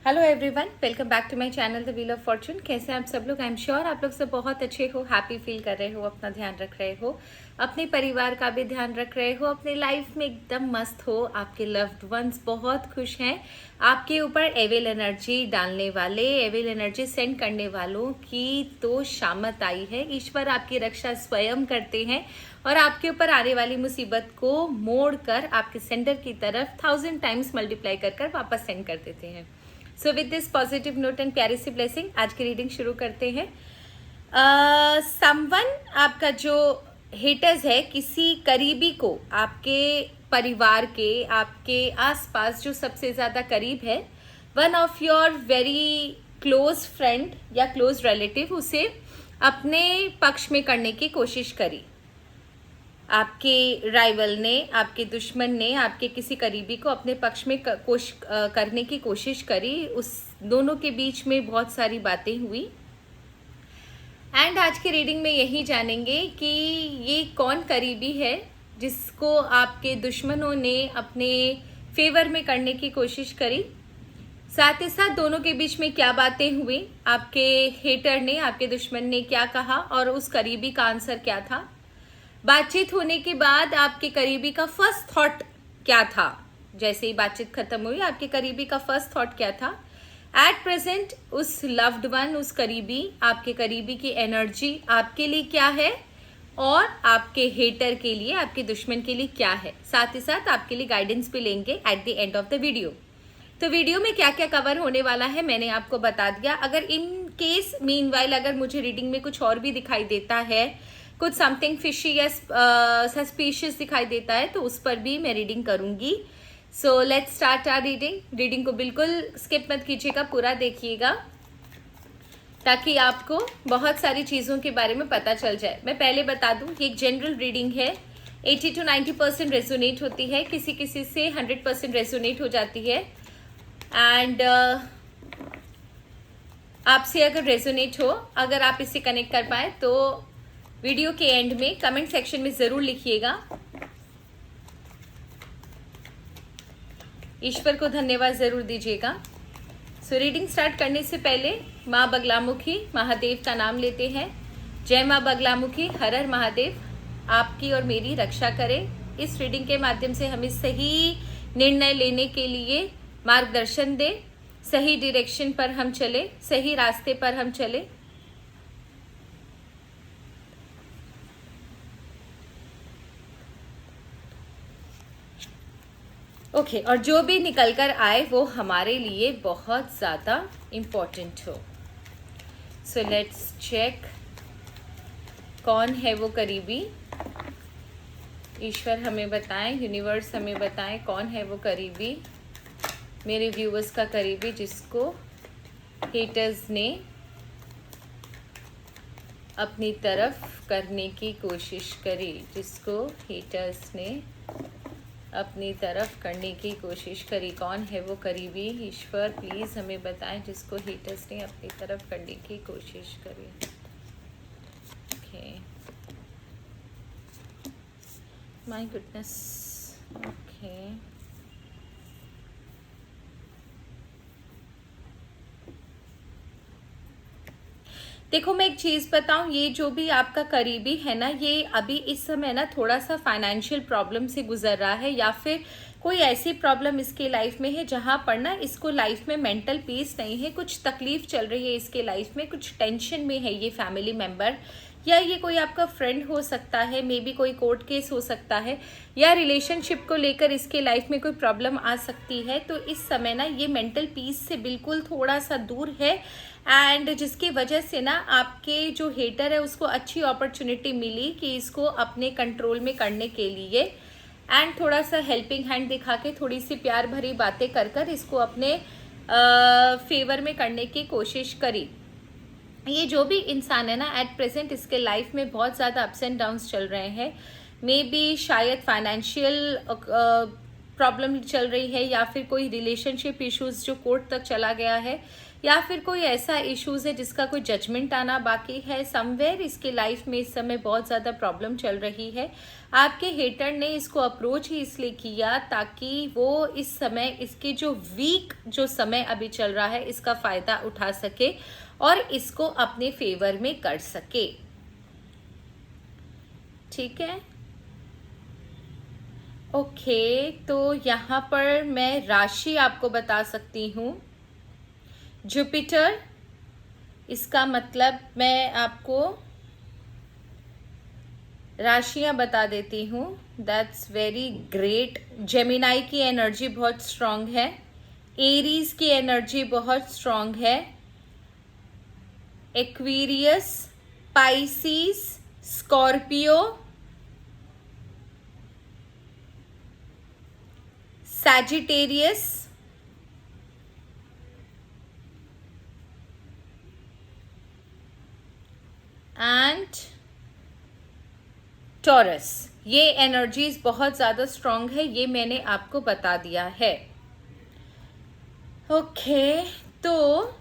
Hello everyone, welcome back to my channel the wheel of fortune. कैसे हैं आप सब लोग? आई एम श्योर आप लोग सब बहुत अच्छे हो, हैप्पी फील कर रहे हो, अपना ध्यान रख रहे हो, अपने परिवार का भी ध्यान रख रहे हो, अपनी लाइफ में एकदम मस्त हो, आपके लव्ड वंस बहुत खुश हैं। आपके ऊपर एविल एनर्जी डालने वाले, एविल एनर्जी सेंड करने वालों की तो शामत आई है। ईश्वर आपकी रक्षा स्वयं करते हैं और आपके ऊपर आने वाली मुसीबत को मोड़ कर आपके सेंडर की तरफ 1000 टाइम्स मल्टीप्लाई कर वापस सेंड कर देते हैं। So with this positive note and प्यारी सी ब्लेसिंग आज की रीडिंग शुरू करते हैं। समवन आपका जो हेटर्स है, किसी करीबी को, आपके परिवार के, आपके आसपास जो सबसे ज़्यादा करीब है, one of your very close friend या क्लोज रिलेटिव, उसे अपने पक्ष में करने की कोशिश करी। आपके राइवल ने, आपके दुश्मन ने आपके किसी करीबी को अपने पक्ष में करने की कोशिश करी। उस दोनों के बीच में बहुत सारी बातें हुई एंड आज की रीडिंग में यही जानेंगे कि ये कौन करीबी है जिसको आपके दुश्मनों ने अपने फेवर में करने की कोशिश करी। साथ ही साथ दोनों के बीच में क्या बातें हुई, आपके हेटर ने, आपके दुश्मन ने क्या कहा और उस करीबी का आंसर क्या था। बातचीत होने के बाद आपके करीबी का फर्स्ट थॉट क्या था, जैसे ही बातचीत खत्म हुई आपके करीबी का फर्स्ट थॉट क्या था। एट प्रेजेंट उस लव्ड वन, उस करीबी, आपके करीबी की एनर्जी आपके लिए क्या है और आपके हेटर के लिए, आपके दुश्मन के लिए क्या है। साथ ही साथ आपके लिए गाइडेंस भी लेंगे at the end of the video. तो वीडियो में क्या क्या कवर होने वाला है मैंने आपको बता दिया। अगर इन केस मीनवाइल अगर मुझे रीडिंग में कुछ और भी दिखाई देता है, कुछ समथिंग फिशी या सस्पिशियस दिखाई देता है, तो उस पर भी मैं रीडिंग करूंगी। So let's start our reading को बिल्कुल स्किप मत कीजिएगा, पूरा देखिएगा ताकि आपको बहुत सारी चीज़ों के बारे में पता चल जाए। मैं पहले बता दूं, ये एक जनरल रीडिंग है। 80 to 90% रेजोनेट होती है, किसी किसी से 100% रेजोनेट हो जाती है। एंड आपसे अगर रेजोनेट हो, अगर आप इससे कनेक्ट कर पाए तो वीडियो के एंड में कमेंट सेक्शन में ज़रूर लिखिएगा। ईश्वर को धन्यवाद ज़रूर दीजिएगा। सो रीडिंग स्टार्ट करने से पहले माँ बगलामुखी महादेव का नाम लेते हैं। जय माँ बगलामुखी, हर हर महादेव आपकी और मेरी रक्षा करें। इस रीडिंग के माध्यम से हमें सही निर्णय लेने के लिए मार्गदर्शन दे, सही डायरेक्शन पर हम चले, सही रास्ते पर हम चले। ओके और जो भी निकल कर आए वो हमारे लिए बहुत ज़्यादा इम्पोर्टेंट हो। सो लेट्स चेक कौन है वो करीबी। ईश्वर हमें बताएं, यूनिवर्स हमें बताएं कौन है वो करीबी, मेरे व्यूवर्स का करीबी जिसको हेटर्स ने अपनी तरफ करने की कोशिश करी, जिसको हेटर्स ने अपनी तरफ करने की कोशिश करी। कौन है वो करीबी? ईश्वर प्लीज़ हमें बताएं जिसको हेटर्स ने अपनी तरफ करने की कोशिश करी। Okay, my goodness. ओके, देखो मैं एक चीज़ बताऊं, ये जो भी आपका करीबी है ना, ये अभी इस समय ना थोड़ा सा फाइनेंशियल प्रॉब्लम से गुजर रहा है, या फिर कोई ऐसी प्रॉब्लम इसके लाइफ में है जहां पर ना इसको लाइफ में मेंटल पीस नहीं है, कुछ तकलीफ चल रही है इसके लाइफ में, कुछ टेंशन में है ये फैमिली मेम्बर, या ये कोई आपका फ्रेंड हो सकता है, मे बी कोई कोर्ट केस हो सकता है, या रिलेशनशिप को लेकर इसके लाइफ में कोई प्रॉब्लम आ सकती है। तो इस समय ना ये मेंटल पीस से बिल्कुल थोड़ा सा दूर है एंड जिसकी वजह से ना आपके जो हेटर है उसको अच्छी अपॉर्चुनिटी मिली कि इसको अपने कंट्रोल में करने के लिए, एंड थोड़ा सा हेल्पिंग हैंड दिखा के, थोड़ी सी प्यार भरी बातें कर इसको अपने फेवर में करने की कोशिश करी। ये जो भी इंसान है ना, एट प्रेजेंट इसके लाइफ में बहुत ज़्यादा अप्स एंड डाउन्स चल रहे हैं। मे बी शायद फाइनेंशियल प्रॉब्लम चल रही है, या फिर कोई रिलेशनशिप इश्यूज जो कोर्ट तक चला गया है, या फिर कोई ऐसा इश्यूज है जिसका कोई जजमेंट आना बाकी है, समवेयर इसके लाइफ में इस समय बहुत ज़्यादा प्रॉब्लम चल रही है। आपके हेटर ने इसको अप्रोच ही इसलिए किया ताकि वो इस समय इसके जो वीक जो समय अभी चल रहा है इसका फ़ायदा उठा सके और इसको अपने फेवर में कर सके। ठीक है, ओके। तो यहाँ पर मैं राशि आपको बता सकती हूँ, जुपिटर। इसका मतलब मैं आपको राशियां बता देती हूँ। That's very great. जेमिनाई की एनर्जी बहुत स्ट्रांग है, एरीज की एनर्जी बहुत स्ट्रांग है, Aquarius, Pisces, Scorpio, Sagittarius, and taurus. ये एनर्जीज बहुत ज़्यादा स्ट्रांग है, ये मैंने आपको बता दिया है। ओके, तो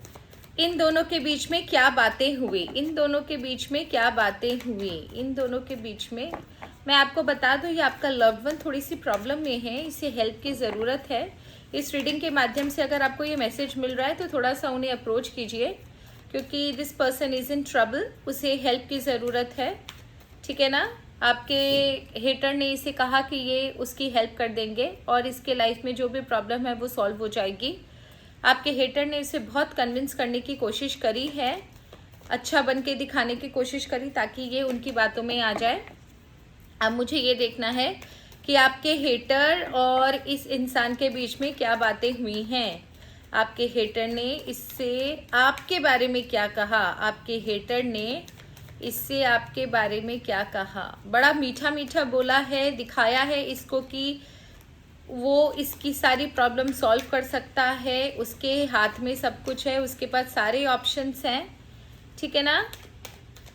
इन दोनों के बीच में क्या बातें हुई, इन दोनों के बीच में क्या बातें हुई, इन दोनों के बीच में मैं आपको बता दूं, ये आपका लव्ड वन थोड़ी सी प्रॉब्लम में है, इसे हेल्प की ज़रूरत है। इस रीडिंग के माध्यम से अगर आपको ये मैसेज मिल रहा है तो थोड़ा सा उन्हें अप्रोच कीजिए, क्योंकि this person is in trouble, उसे हेल्प की ज़रूरत है। ठीक है ना, आपके हेटर ने इसे कहा कि ये उसकी हेल्प कर देंगे और इसके लाइफ में जो भी प्रॉब्लम है वो सॉल्व हो जाएगी। आपके हेटर ने इसे बहुत कन्विंस करने की कोशिश करी है, अच्छा बन के दिखाने की कोशिश करी ताकि ये उनकी बातों में आ जाए। अब मुझे ये देखना है कि आपके हेटर और इस इंसान के बीच में क्या बातें हुई हैं। आपके हेटर ने इससे आपके बारे में क्या कहा, आपके हेटर ने इससे आपके बारे में क्या कहा। बड़ा मीठा मीठा बोला है, दिखाया है इसको कि वो इसकी सारी प्रॉब्लम सॉल्व कर सकता है, उसके हाथ में सब कुछ है, उसके पास सारे ऑप्शंस हैं। ठीक है ना,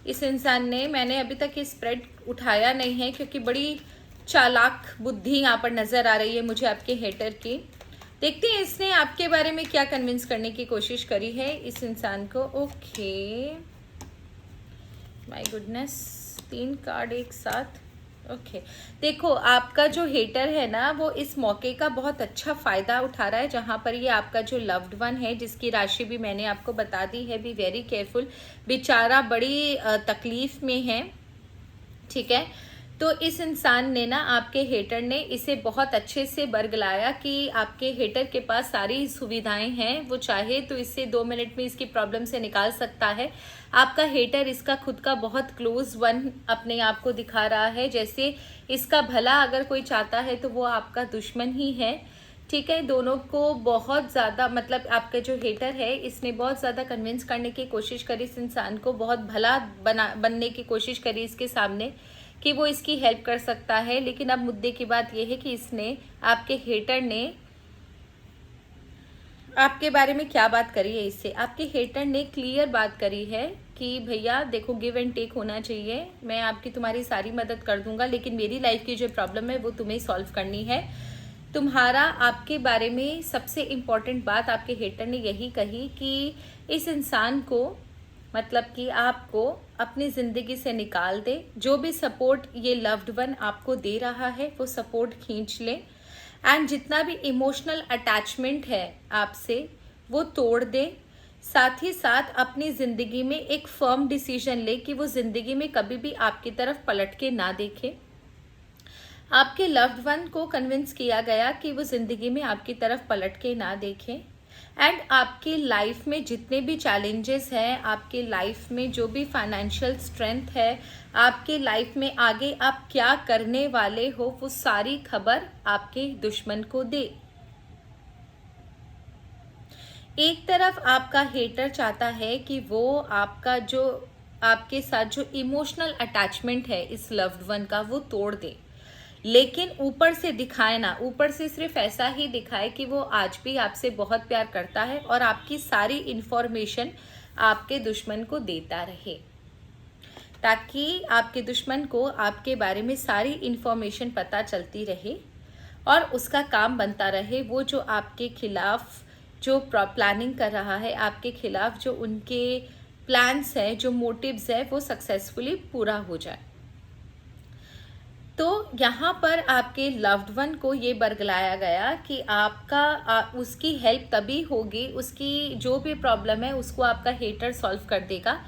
इस इंसान ने, मैंने अभी तक ये स्प्रेड उठाया नहीं है क्योंकि बड़ी चालाक बुद्धि यहाँ पर नज़र आ रही है मुझे आपके हेटर की। देखते हैं इसने आपके बारे में क्या कन्विंस करने की कोशिश करी है इस इंसान को। ओके, माय गुडनेस, 3 कार्ड एक साथ। ओके, देखो आपका जो हेटर है ना वो इस मौके का बहुत अच्छा फ़ायदा उठा रहा है, जहाँ पर ये आपका जो लव्ड वन है जिसकी राशि भी मैंने आपको बता दी है, बी वेरी केयरफुल, बेचारा बड़ी तकलीफ में है। ठीक है, तो इस इंसान ने ना, आपके हेटर ने इसे बहुत अच्छे से बरगलाया कि आपके हेटर के पास सारी सुविधाएं हैं, वो चाहे तो इससे 2 मिनट में इसकी प्रॉब्लम से निकाल सकता है। आपका हेटर इसका खुद का बहुत क्लोज वन अपने आप को दिखा रहा है, जैसे इसका भला अगर कोई चाहता है तो वो आपका दुश्मन ही है। ठीक है, दोनों को बहुत ज़्यादा, मतलब आपका जो हेटर है इसने बहुत ज़्यादा कन्विंस करने की कोशिश करी इस इंसान को, बहुत भला बनने की कोशिश करी इसके सामने कि वो इसकी हेल्प कर सकता है। लेकिन अब मुद्दे की बात यह है कि इसने, आपके हेटर ने आपके बारे में क्या बात करी है इससे। आपके हेटर ने क्लियर बात करी है कि भैया देखो, गिव एंड टेक होना चाहिए, मैं आपकी तुम्हारी सारी मदद कर दूंगा, लेकिन मेरी लाइफ की जो प्रॉब्लम है वो तुम्हें सॉल्व करनी है। तुम्हारा, आपके बारे में सबसे इम्पॉर्टेंट बात आपके हेटर ने यही कही कि इस इंसान को, मतलब कि आपको अपनी ज़िंदगी से निकाल दे, जो भी सपोर्ट ये लव्ड वन आपको दे रहा है वो सपोर्ट खींच ले, एंड जितना भी इमोशनल अटैचमेंट है आपसे वो तोड़ दे। साथ ही साथ अपनी ज़िंदगी में एक फर्म डिसीजन ले कि वो ज़िंदगी में कभी भी आपकी तरफ पलट के ना देखे। आपके लव्ड वन को कन्विंस किया गया कि वो ज़िंदगी में आपकी तरफ पलट के ना देखें, एंड आपकी लाइफ में जितने भी चैलेंजेस हैं, आपके लाइफ में जो भी फाइनेंशियल स्ट्रेंथ है, आपके लाइफ में आगे आप क्या करने वाले हो, वो सारी खबर आपके दुश्मन को दे। एक तरफ आपका हेटर चाहता है कि वो आपका जो, आपके साथ जो इमोशनल अटैचमेंट है इस लव्ड वन का वो तोड़ दे, लेकिन ऊपर से दिखाए ना, ऊपर से सिर्फ ऐसा ही दिखाए कि वो आज भी आपसे बहुत प्यार करता है और आपकी सारी इन्फॉर्मेशन आपके दुश्मन को देता रहे, ताकि आपके दुश्मन को आपके बारे में सारी इन्फॉर्मेशन पता चलती रहे और उसका काम बनता रहे। वो जो आपके खिलाफ जो प्लानिंग कर रहा है, आपके खिलाफ जो उनके प्लान्स हैं, जो मोटिव्स है, वो सक्सेसफुली पूरा हो जाए। तो यहाँ पर आपके लव्ड वन को ये बरगलाया गया कि उसकी हेल्प तभी होगी, उसकी जो भी प्रॉब्लम है उसको आपका हेटर सॉल्व कर देगा।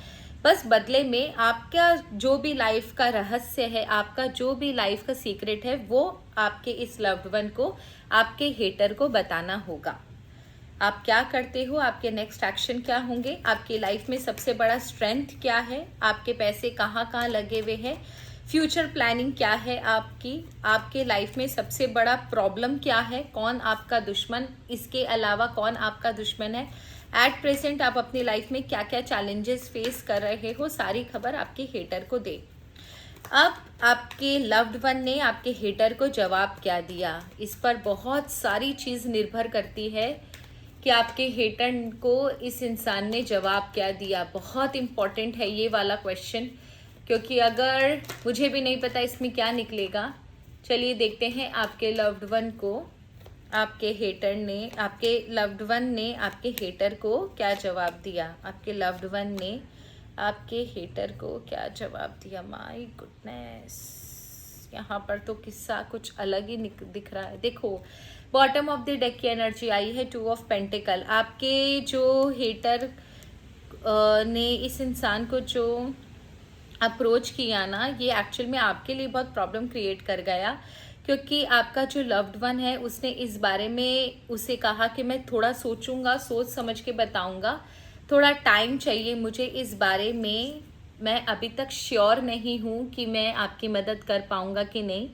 बस बदले में आपका जो भी लाइफ का रहस्य है, आपका जो भी लाइफ का सीक्रेट है, वो आपके इस लव्ड वन को, आपके हेटर को बताना होगा। आप क्या करते हो, आपके नेक्स्ट एक्शन क्या होंगे, आपकी लाइफ में सबसे बड़ा स्ट्रेंथ क्या है, आपके पैसे कहाँ कहाँ लगे हुए हैं, फ्यूचर प्लानिंग क्या है आपके लाइफ में सबसे बड़ा प्रॉब्लम क्या है, कौन आपका दुश्मन, इसके अलावा कौन आपका दुश्मन है, एट प्रेजेंट आप अपनी लाइफ में क्या क्या चैलेंजेस फेस कर रहे हो, सारी खबर आपके हेटर को दे। अब आपके लव्ड वन ने आपके हेटर को जवाब क्या दिया, इस पर बहुत सारी चीज़ निर्भर करती है कि आपके हेटर को इस इंसान ने जवाब क्या दिया। बहुत इम्पॉर्टेंट है ये वाला क्वेश्चन, क्योंकि अगर मुझे भी नहीं पता इसमें क्या निकलेगा। चलिए देखते हैं आपके लव्ड वन को, आपके लव्ड वन ने आपके हेटर को क्या जवाब दिया। आपके लव्ड वन ने आपके हेटर को क्या जवाब दिया। माय गुडनेस, यहाँ पर तो किस्सा कुछ अलग ही दिख रहा है। देखो, बॉटम ऑफ द डेक की एनर्जी आई है 2 ऑफ पेंटिकल। आपके जो हेटर ने इस इंसान को जो अप्रोच किया ना, ये एक्चुअल में आपके लिए बहुत प्रॉब्लम क्रिएट कर गया, क्योंकि आपका जो लव्ड वन है उसने इस बारे में उसे कहा कि मैं थोड़ा सोचूंगा, सोच समझ के बताऊंगा, थोड़ा टाइम चाहिए मुझे इस बारे में, मैं अभी तक श्योर नहीं हूँ कि मैं आपकी मदद कर पाऊंगा कि नहीं।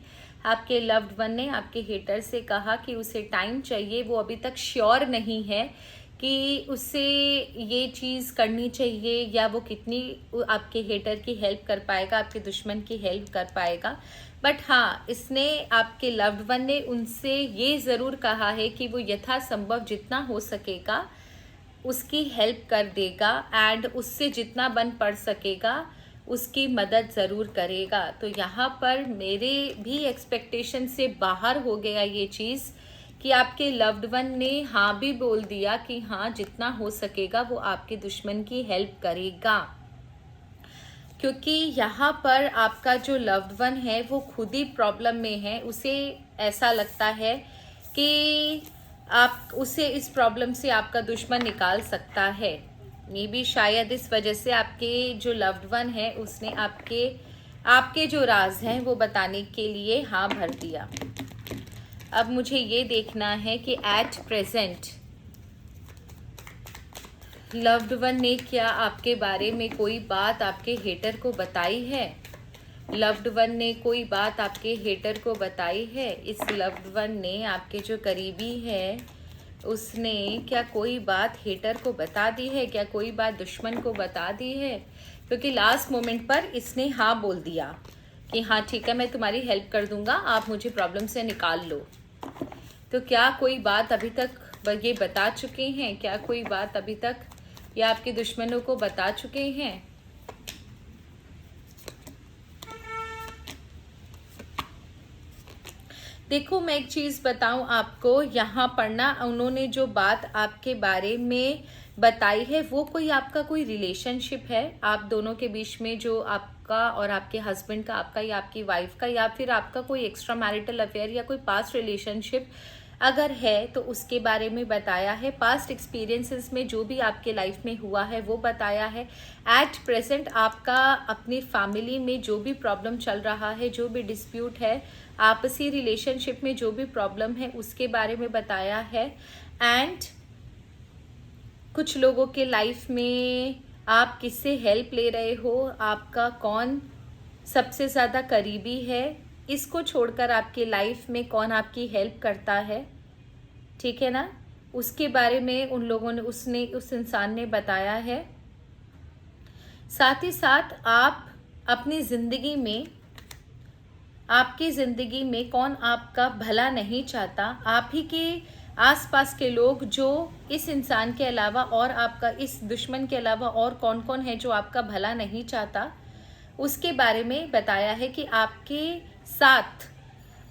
आपके लव्ड वन ने आपके हेटर से कहा कि उसे टाइम चाहिए, वो अभी तक श्योर नहीं है कि उससे ये चीज़ करनी चाहिए या वो कितनी आपके हेटर की हेल्प कर पाएगा, आपके दुश्मन की हेल्प कर पाएगा। बट हाँ, इसने आपके लव्ड वन ने उनसे ये ज़रूर कहा है कि वो यथासंभव जितना हो सकेगा उसकी हेल्प कर देगा, एंड उससे जितना बन पड़ सकेगा उसकी मदद ज़रूर करेगा। तो यहाँ पर मेरे भी एक्सपेक्टेशन से बाहर हो गया ये चीज़ कि आपके लव्ड वन ने हाँ भी बोल दिया कि हाँ, जितना हो सकेगा वो आपके दुश्मन की हेल्प करेगा। क्योंकि यहाँ पर आपका जो लव्ड वन है वो खुद ही प्रॉब्लम में है। उसे ऐसा लगता है कि उसे इस प्रॉब्लम से आपका दुश्मन निकाल सकता है। मे बी शायद इस वजह से आपके जो लव्ड वन है उसने आपके जो राज हैं वो बताने के लिए हाँ भर दिया। अब मुझे ये देखना है कि एट प्रेजेंट लव्ड वन ने क्या आपके बारे में कोई बात आपके हेटर को बताई है। लव्ड वन ने कोई बात आपके हेटर को बताई है। इस लव्ड वन ने आपके जो करीबी है उसने क्या कोई बात हेटर को बता दी है, क्या कोई बात दुश्मन को बता दी है। क्योंकि लास्ट मोमेंट पर इसने हाँ बोल दिया कि हाँ ठीक है, मैं तुम्हारी हेल्प कर दूंगा, आप मुझे प्रॉब्लम से निकाल लो। तो क्या कोई बात अभी तक ये बता चुके हैं, क्या कोई बात अभी तक ये आपके दुश्मनों को बता चुके हैं। देखो, मैं एक चीज़ बताऊं आपको, यहाँ पर ना उन्होंने जो बात आपके बारे में बताई है वो आपका कोई रिलेशनशिप है आप दोनों के बीच में, जो आपका और आपके हस्बैंड का, आपका या आपकी वाइफ का, या फिर आपका कोई एक्स्ट्रा मैरिटल अफेयर या कोई पास्ट रिलेशनशिप अगर है तो उसके बारे में बताया है। पास्ट एक्सपीरियंसेस में जो भी आपके लाइफ में हुआ है वो बताया है। एट प्रेजेंट आपका अपनी फैमिली में जो भी प्रॉब्लम चल रहा है, जो भी डिस्प्यूट है, आपसी रिलेशनशिप में जो भी प्रॉब्लम है उसके बारे में बताया है। एंड कुछ लोगों के लाइफ में आप किससे हेल्प ले रहे हो, आपका कौन सबसे ज़्यादा करीबी है, इसको छोड़कर आपकी लाइफ में कौन आपकी हेल्प करता है, ठीक है ना, उसके बारे में उन लोगों ने उस इंसान ने बताया है। साथ ही साथ आप अपनी ज़िंदगी में, आपकी ज़िंदगी में कौन आपका भला नहीं चाहता, आप ही के आसपास के लोग जो इस इंसान के अलावा और आपका इस दुश्मन के अलावा और कौन कौन है जो आपका भला नहीं चाहता, उसके बारे में बताया है कि आपके साथ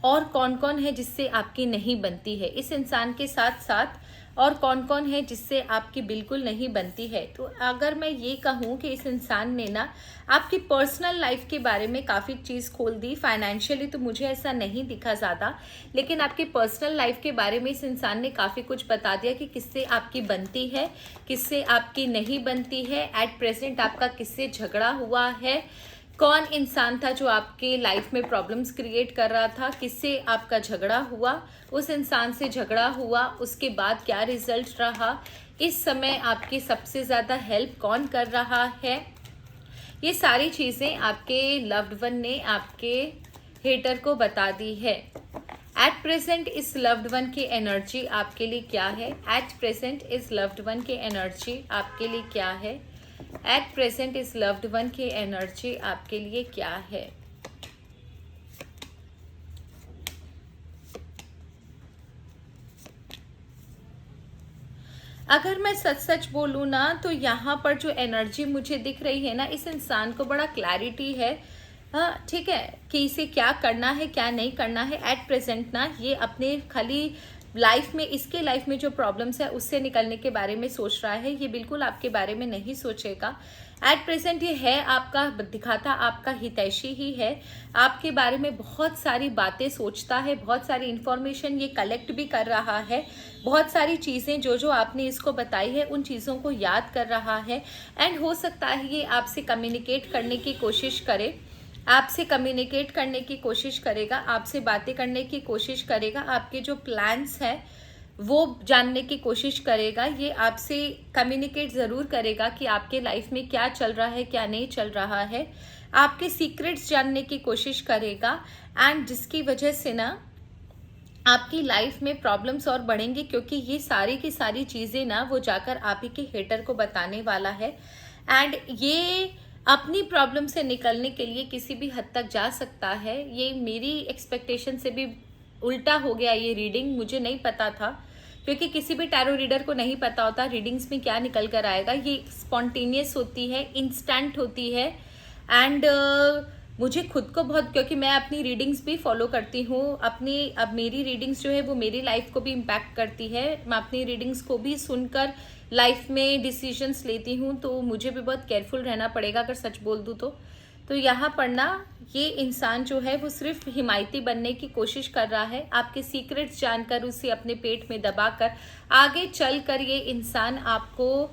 और कौन कौन है जिससे आपकी नहीं बनती है, इस इंसान के साथ साथ और कौन कौन है जिससे आपकी बिल्कुल नहीं बनती है। तो अगर मैं ये कहूँ कि इस इंसान ने ना आपकी पर्सनल लाइफ के बारे में काफ़ी चीज़ खोल दी। फाइनेंशियली तो मुझे ऐसा नहीं दिखा ज़्यादा, लेकिन आपकी पर्सनल लाइफ के बारे में इस इंसान ने काफ़ी कुछ बता दिया कि किससे आपकी बनती है, किससे आपकी नहीं बनती है, एट प्रेजेंट आपका किससे झगड़ा हुआ है, कौन इंसान था जो आपके लाइफ में प्रॉब्लम्स क्रिएट कर रहा था, किससे आपका झगड़ा हुआ, उस इंसान से झगड़ा हुआ, उसके बाद क्या रिजल्ट रहा, इस समय आपकी सबसे ज़्यादा हेल्प कौन कर रहा है। ये सारी चीज़ें आपके लव्ड वन ने आपके हेटर को बता दी है। एट प्रेजेंट इस लव्ड वन की एनर्जी आपके लिए क्या है, एट प्रेजेंट इस लव्ड वन की एनर्जी आपके लिए क्या है, एट प्रेजेंट इस लव्ड वन की एनर्जी आपके लिए क्या है। अगर मैं सच सच बोलूँ ना तो यहाँ पर जो एनर्जी मुझे दिख रही है ना, इस इंसान को बड़ा क्लैरिटी है, हाँ ठीक है, कि इसे क्या करना है क्या नहीं करना है। एट प्रेजेंट ना ये अपने खाली लाइफ में, इसके लाइफ में जो प्रॉब्लम्स है उससे निकलने के बारे में सोच रहा है, ये बिल्कुल आपके बारे में नहीं सोचेगा। एट प्रेजेंट ये है आपका, दिखाता आपका हितैषी ही है, आपके बारे में बहुत सारी बातें सोचता है, बहुत सारी इन्फॉर्मेशन ये कलेक्ट भी कर रहा है, बहुत सारी चीज़ें जो जो आपने इसको बताई है उन चीज़ों को याद कर रहा है। एंड हो सकता है ये आपसे कम्युनिकेट करने की कोशिश करे, आपसे कम्युनिकेट करने की कोशिश करेगा, आपसे बातें करने की कोशिश करेगा, आपके जो प्लान्स हैं वो जानने की कोशिश करेगा। ये आपसे कम्युनिकेट ज़रूर करेगा कि आपके लाइफ में क्या चल रहा है क्या नहीं चल रहा है, आपके सीक्रेट्स जानने की कोशिश करेगा। एंड जिसकी वजह से ना आपकी लाइफ में प्रॉब्लम्स और बढ़ेंगी, क्योंकि ये सारी की सारी चीज़ें ना वो जाकर आप ही के हेटर को बताने वाला है। एंड ये अपनी प्रॉब्लम से निकलने के लिए किसी भी हद तक जा सकता है। ये मेरी एक्सपेक्टेशन से भी उल्टा हो गया ये रीडिंग, मुझे नहीं पता था, क्योंकि किसी भी टैरो रीडर को नहीं पता होता रीडिंग्स में क्या निकल कर आएगा। ये स्पॉन्टेनियस होती है, इंस्टेंट होती है। एंड मुझे खुद को बहुत, क्योंकि मैं अपनी रीडिंग्स भी फॉलो करती हूँ अपनी, अब मेरी रीडिंग्स जो है वो मेरी लाइफ को भी इम्पैक्ट करती है, मैं अपनी रीडिंग्स को भी सुनकर लाइफ में डिसीजंस लेती हूँ, तो मुझे भी बहुत केयरफुल रहना पड़ेगा अगर सच बोल दूँ तो यहाँ पर ना ये इंसान जो है वो सिर्फ हिमायती बनने की कोशिश कर रहा है, आपके सीक्रेट्स जानकर उसे अपने पेट में दबाकर आगे चल कर ये इंसान आपको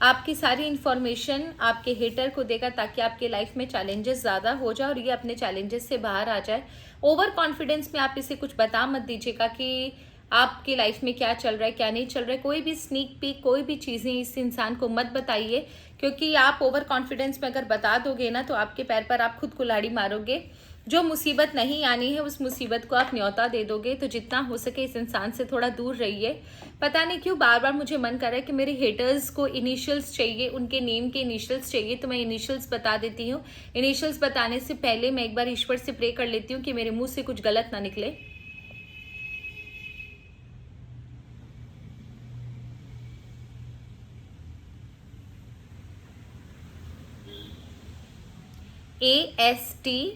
आपकी सारी इन्फॉर्मेशन आपके हेटर को देगा, ताकि आपके लाइफ में चैलेंजेस ज़्यादा हो जाए और ये अपने चैलेंजेस से बाहर आ जाए। ओवर कॉन्फिडेंस में आप इसे कुछ बता मत दीजिएगा कि आपकी लाइफ में क्या चल रहा है क्या नहीं चल रहा है, कोई भी स्नीक पीक कोई भी चीज़ें इस इंसान को मत बताइए, क्योंकि आप ओवर कॉन्फिडेंस में अगर बता दोगे ना तो आपके पैर पर आप खुद कुल्हाड़ी मारोगे। जो मुसीबत नहीं आनी है उस मुसीबत को आप न्योता दे दोगे। तो जितना हो सके इस इंसान से थोड़ा दूर रहिए। पता नहीं क्यों बार बार मुझे मन कर रहा है कि मेरे हेटर्स को इनिशियल्स चाहिए, उनके नेम के इनिशियल्स चाहिए, तो मैं इनिशियल्स बता देती हूँ। इनिशियल्स बताने से पहले मैं एक बार ईश्वर से प्रे कर लेती हूँ कि मेरे मुंह से कुछ गलत ना निकले। ASTUNHIGKP,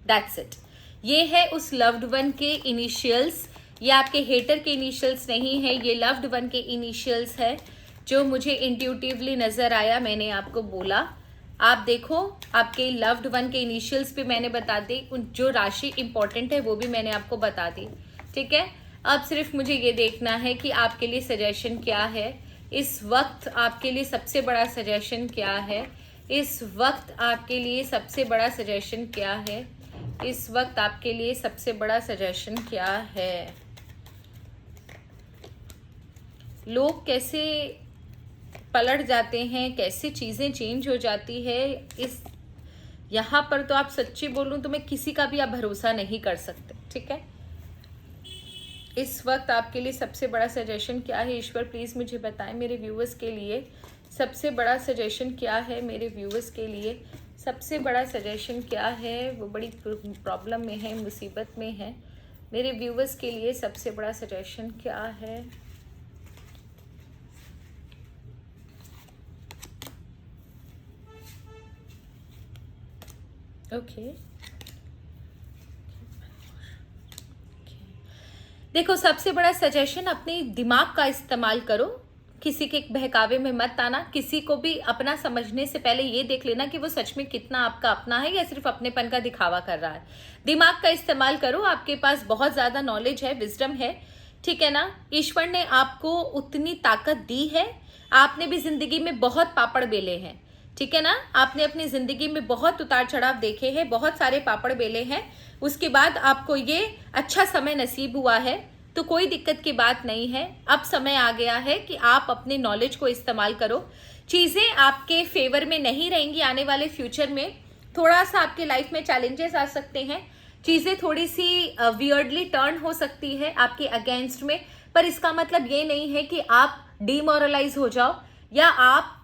that's it. ये है उस लव्ड वन के इनिशियल्स। ये आपके हेटर के इनिशियल्स नहीं है, ये लव्ड वन के इनिशियल्स है जो मुझे इंट्यूटिवली नजर आया। मैंने आपको बोला आप देखो, आपके लव्ड वन के इनिशियल्स भी मैंने बता दी, उन जो राशि इंपॉर्टेंट है वो भी मैंने आपको बता दी, ठीक है। अब सिर्फ मुझे ये देखना है कि आपके लिए सजेशन क्या है इस वक्त, आपके लिए सबसे बड़ा सजेशन क्या है इस वक्त, आपके लिए सबसे बड़ा सजेशन क्या है इस वक्त, आपके लिए सबसे बड़ा सजेशन क्या है। लोग कैसे पलट जाते हैं, कैसे चीज़ें चेंज हो जाती है इस यहाँ पर, तो आप सच्ची बोलूं तो मैं किसी का भी आप भरोसा नहीं कर सकते, ठीक है। इस वक्त आपके लिए सबसे बड़ा सजेशन क्या है ईश्वर प्लीज़ मुझे बताएं। मेरे व्यूअर्स के लिए सबसे बड़ा सजेशन क्या है, मेरे व्यूअर्स के लिए सबसे बड़ा सजेशन क्या है। वो बड़ी प्रॉब्लम में है, मुसीबत में है। मेरे व्यूअर्स के लिए सबसे बड़ा सजेशन क्या है। ओके, देखो सबसे बड़ा सजेशन, अपने दिमाग का इस्तेमाल करो, किसी के बहकावे में मत आना। किसी को भी अपना समझने से पहले ये देख लेना कि वो सच में कितना आपका अपना है या सिर्फ अपनेपन का दिखावा कर रहा है। दिमाग का इस्तेमाल करो, आपके पास बहुत ज्यादा नॉलेज है, विजडम है, ठीक है ना। ईश्वर ने आपको उतनी ताकत दी है। आपने भी जिंदगी में बहुत पापड़ बेले हैं, ठीक है ना। आपने अपनी जिंदगी में बहुत उतार चढ़ाव देखे हैं, बहुत सारे पापड़ बेले हैं, उसके बाद आपको ये अच्छा समय नसीब हुआ है, तो कोई दिक्कत की बात नहीं है। अब समय आ गया है कि आप अपने नॉलेज को इस्तेमाल करो। चीजें आपके फेवर में नहीं रहेंगी आने वाले फ्यूचर में। थोड़ा सा आपके लाइफ में चैलेंजेस आ सकते हैं, चीजें थोड़ी सी वियर्डली टर्न हो सकती है आपके अगेंस्ट में, पर इसका मतलब ये नहीं है कि आप डिमोरलाइज हो जाओ या आप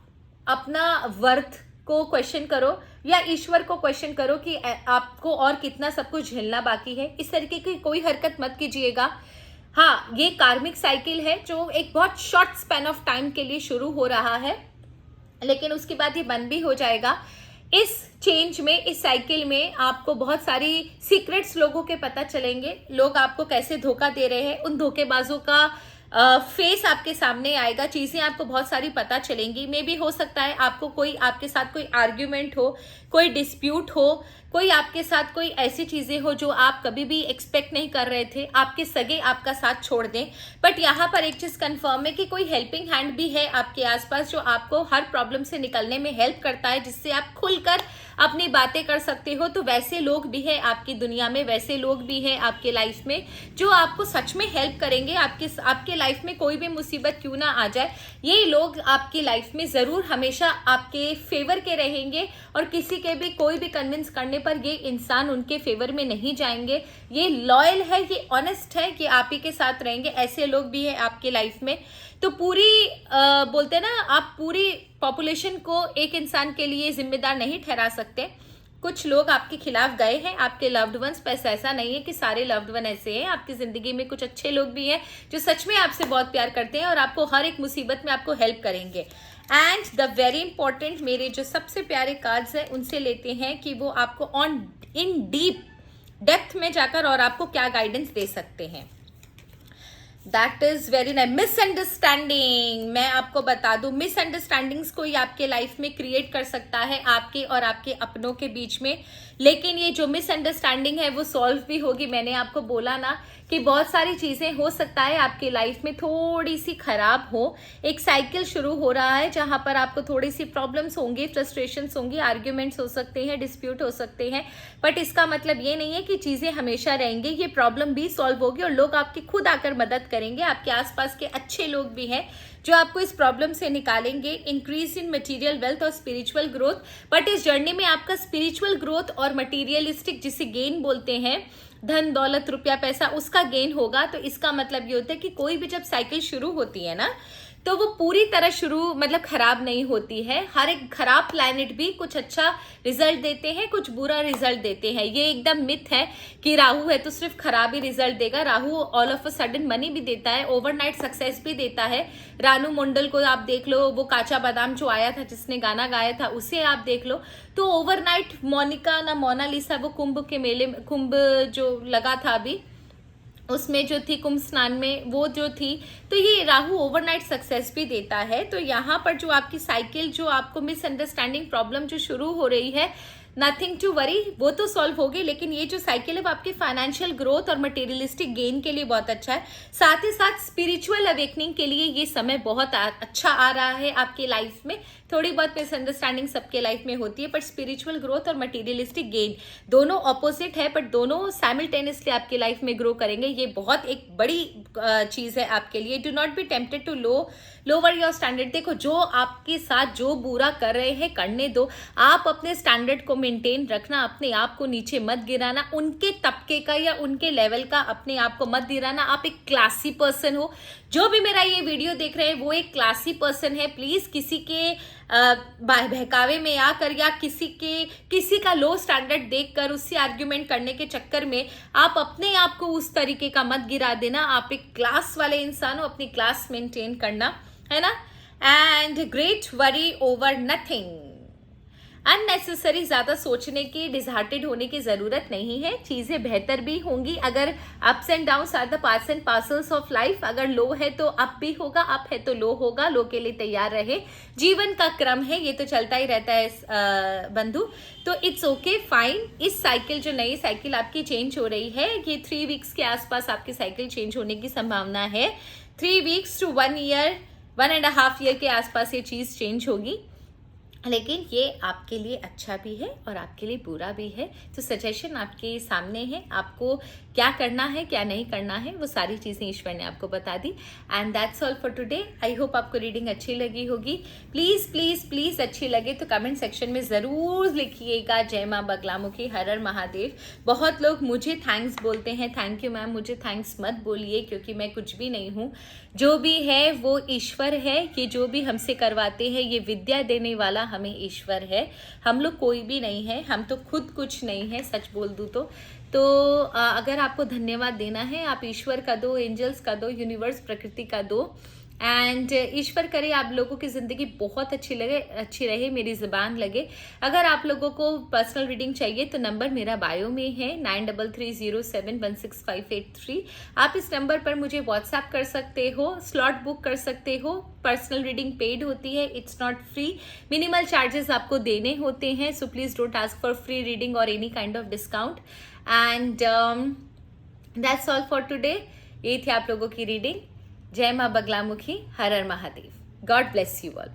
अपना वर्थ को क्वेश्चन करो या ईश्वर को क्वेश्चन करो कि आपको और कितना सब कुछ झेलना बाकी है। इस तरीके की कोई हरकत मत कीजिएगा। हाँ, ये कार्मिक साइकिल है जो एक बहुत शॉर्ट स्पैन ऑफ टाइम के लिए शुरू हो रहा है, लेकिन उसके बाद ये बंद भी हो जाएगा। इस चेंज में, इस साइकिल में आपको बहुत सारी सीक्रेट्स लोगों के पता चलेंगे। लोग आपको कैसे धोखा दे रहे हैं, उन धोखेबाजों का फेस आपके सामने आएगा, चीजें आपको बहुत सारी पता चलेंगी। मे भी हो सकता है आपको कोई, आपके साथ कोई आर्ग्यूमेंट हो, कोई डिस्प्यूट हो, कोई आपके साथ कोई ऐसी चीजें हो जो आप कभी भी एक्सपेक्ट नहीं कर रहे थे, आपके सगे आपका साथ छोड़ दें। बट यहाँ पर एक चीज कंफर्म है कि कोई हेल्पिंग हैंड भी है आपके आसपास जो आपको हर प्रॉब्लम से निकलने में हेल्प करता है, जिससे आप खुलकर अपनी बातें कर सकते हो। तो वैसे लोग भी है आपकी दुनिया में, वैसे लोग भी है आपके लाइफ में जो आपको सच में हेल्प करेंगे। आपके लाइफ में कोई भी मुसीबत क्यों ना आ जाए, ये लोग आपकी लाइफ में जरूर हमेशा आपके फेवर के रहेंगे, और किसी के भी कोई भी कन्विंस करने पर ये इंसान उनके फेवर में नहीं जाएंगे। ये लॉयल है, ये ऑनेस्ट है कि आप ही के साथ रहेंगे। ऐसे लोग भी है आपके लाइफ में। तो पूरी बोलते हैं ना, आप पूरी पॉपुलेशन को एक इंसान के लिए जिम्मेदार नहीं ठहरा सकते। कुछ लोग आपके खिलाफ गए हैं, आपके लव्ड वंस, पर ऐसा नहीं है कि सारे लव्ड वन ऐसे हैं। आपकी जिंदगी में कुछ अच्छे लोग भी हैं जो सच में आपसे बहुत प्यार करते हैं और आपको हर एक मुसीबत में आपको हेल्प करेंगे। एंड द वेरी इंपॉर्टेंट, मेरे जो सबसे प्यारे कार्ड्स हैं उनसे लेते हैं कि वो आपको ऑन इन डीप डेप्थ में जाकर और आपको क्या गाइडेंस दे सकते हैं। That is very nice. Misunderstanding, मैं आपको बता दूं, मिसअंडरस्टैंडिंग्स कोई आपके लाइफ में क्रिएट कर सकता है आपके और आपके अपनों के बीच में, लेकिन ये जो मिसअंडरस्टैंडिंग है वो सॉल्व भी होगी। मैंने आपको बोला ना कि बहुत सारी चीजें हो सकता है आपकी लाइफ में थोड़ी सी खराब हो। एक साइकिल शुरू हो रहा है जहां पर आपको थोड़ी सी प्रॉब्लम्स होंगी, फ्रस्ट्रेशंस होंगी, आर्ग्यूमेंट्स हो सकते हैं, डिस्प्यूट हो सकते हैं, बट इसका मतलब ये नहीं है कि चीजें हमेशा रहेंगी। ये प्रॉब्लम भी सॉल्व होगी और लोग आपकी खुद आकर मदद करेंगे। आपके आसपास के अच्छे लोग भी हैं जो आपको इस प्रॉब्लम से निकालेंगे। इंक्रीज इन मटेरियल वेल्थ और स्पिरिचुअल ग्रोथ, बट इस जर्नी में आपका स्पिरिचुअल ग्रोथ और मटेरियलिस्टिक जिसे गेन बोलते हैं, धन दौलत रुपया पैसा, उसका गेन होगा। तो इसका मतलब ये होता है कि कोई भी जब साइकिल शुरू होती है ना, तो वो पूरी तरह शुरू मतलब खराब नहीं होती है। हर एक खराब प्लैनेट भी कुछ अच्छा रिजल्ट देते हैं, कुछ बुरा रिजल्ट देते हैं। ये एकदम मिथ है कि राहु है तो सिर्फ खराब ही रिजल्ट देगा। Rahu all of a sudden money भी देता है, ओवरनाइट सक्सेस भी देता है। रानू मंडल को आप देख लो, वो काचा बादाम जो आया था जिसने गाना गाया था उसे आप देख लो, तो ओवरनाइट मोनिका ना मोनालिसा, वो कुंभ के मेले, कुंभ जो लगा था अभी उसमें जो थी, कुंभ स्नान में वो जो थी, तो ये राहु ओवरनाइट सक्सेस भी देता है। तो यहाँ पर जो आपकी साइकिल, जो आपको मिसअंडरस्टैंडिंग प्रॉब्लम जो शुरू हो रही है, नथिंग टू वरी, वो तो सॉल्व होगी। लेकिन ये जो साइकिल है वो आपके फाइनेंशियल ग्रोथ और मटेरियलिस्टिक गेन के लिए बहुत अच्छा है। साथ ही साथ स्पिरिचुअल अवेकनिंग के लिए ये समय बहुत अच्छा आ रहा है आपके लाइफ में। थोड़ी बहुत मिसअंडरस्टैंडिंग सबके लाइफ में होती है, बट स्पिरिचुअल ग्रोथ और मटेरियलिस्टिक गेन दोनों ऑपोजिट है, बट दोनों साइमल्टेनियसली आपके लाइफ में ग्रो करेंगे। ये बहुत एक बड़ी चीज है आपके लिए। Do not be tempted to lower your standard. देखो, जो आपके साथ जो बुरा कर रहे हैं करने दो, आप अपने स्टैंडर्ड को मेंटेन रखना, अपने आप को नीचे मत गिराना, उनके तबके का या उनके लेवल का अपने आप को मत गिराना। आप एक क्लासी पर्सन हो। जो भी मेरा ये वीडियो देख रहे हैं वो एक क्लासी पर्सन है। प्लीज किसी के बहकावे में आकर या किसी का लो स्टैंडर्ड देखकर उससे आर्ग्यूमेंट करने के चक्कर में आप अपने आप को उस तरीके का मत गिरा देना। आप एक क्लास वाले इंसान हो, अपनी क्लास मेंटेन करना है ना। And great worry over nothing. Unnecessary ज़्यादा सोचने की, डिसहार्टेड होने की ज़रूरत नहीं है। चीज़ें बेहतर भी होंगी। अगर ups and downs are the parts and parcels of life, अगर लो है तो अप भी होगा, अप है तो लो होगा। लो के लिए तैयार रहे, जीवन का क्रम है, ये तो चलता ही रहता है बंधु। तो इट्स ओके, फाइन। इस साइकिल, जो नई साइकिल आपकी चेंज हो रही है, ये 3 वीक्स के आसपास आपकी साइकिल चेंज होने की संभावना है। 3 वीक्स टू 1 ईयर, 1.5 ईयर के आसपास ये चीज़ चेंज होगी। लेकिन ये आपके लिए अच्छा भी है और आपके लिए बुरा भी है। तो सजेशन आपके सामने है, आपको क्या करना है क्या नहीं करना है, वो सारी चीज़ें ईश्वर ने आपको बता दी। And that's all for today. I hope आपको रीडिंग अच्छी लगी होगी। प्लीज़ प्लीज़ प्लीज़ अच्छी लगे तो कमेंट सेक्शन में ज़रूर लिखिएगा जय माँ बगलामुखी, हर हर महादेव। बहुत लोग मुझे थैंक्स बोलते हैं, थैंक यू मैम। मुझे थैंक्स मत बोलिए, क्योंकि मैं कुछ भी नहीं हूँ। जो भी है वो ईश्वर है। ये जो भी हमसे करवाते हैं, ये विद्या देने वाला हमें ईश्वर है। हम लोग कोई भी नहीं है, हम तो खुद कुछ नहीं है, सच बोल दूँ तो अगर आपको धन्यवाद देना है, आप ईश्वर का दो, एंजल्स का दो, यूनिवर्स प्रकृति का दो। एंड ईश्वर करे आप लोगों की ज़िंदगी बहुत अच्छी रहे, मेरी ज़ुबान लगे। अगर आप लोगों को पर्सनल रीडिंग चाहिए तो नंबर मेरा बायो में है, 9330716583। आप इस नंबर पर मुझे व्हाट्सएप कर सकते हो, स्लॉट बुक कर सकते हो। पर्सनल रीडिंग पेड होती है, it's not free. Minimal charges आपको देने होते हैं। So please don't ask for free reading और any kind of discount. And that's all for today. ये थी आप लोगों की रीडिंग। जय माँ बगलामुखी, हर हर Mahadev. God bless you all.